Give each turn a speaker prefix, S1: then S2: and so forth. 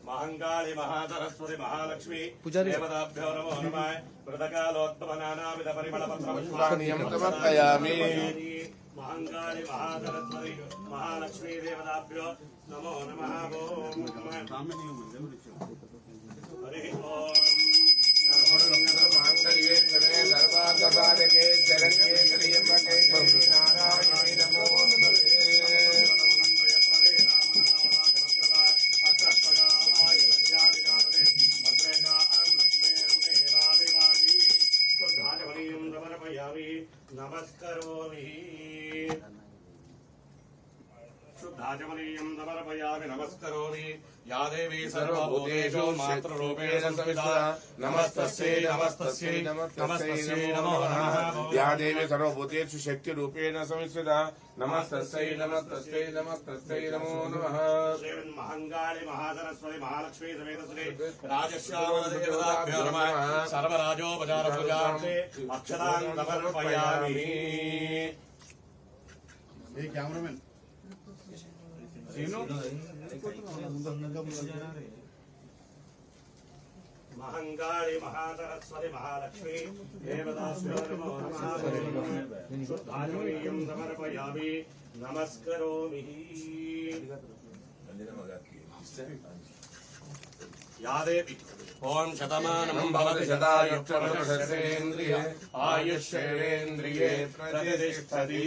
S1: महंकाली महासरस्वती महालक्ष्मी देवताभ्यो नमो नमः व्रतकालोत्तमनानाविध परिमलपत्रपुष्पाणि समर्पयामि। महंकाली महासरस्वती महालक्ष्मी देवताभ्यो नमो नमः। ओम हरि ओम सर्वमंगलमांगल्ये शिवे सर्वार्थसाधके शरण्ये त्र्यंबके गौरी नारायणी नमोस्तुते। नमस्करोमि शुद्धाचमनीयं समर्पयामि नमस्करोमि। या देवी सर्वभूतेषु मातृरूपेण संस्थिता नमस्तस्यै नमस्तस्यै नमस्तस्यै नमो नमः। या देवी सर्वभूतेषु शक्तिरूपेण संस्थिता नमस्तस्यै नमस्तस्यै नमस्तस्यै नमो नमः। श्रीमन्महंकाली महासरस्वती महालक्ष्मी समेत श्री राजश्यामदेवताभ्यो नमः। सर्वराजोपचारपूजार्थे अक्षतान् समर्पयामि। कैमरामैन महंकाली महासरस्वती महालक्ष्मी देवताभ्यो नमो नमः। शुद्धाचमनीयं समर्पयामि नमस्करोमि। या देवी ओम शतमानं भवति शतायुष्येन्द्रिये आयुष्येन्द्रिये प्रतिष्ठति।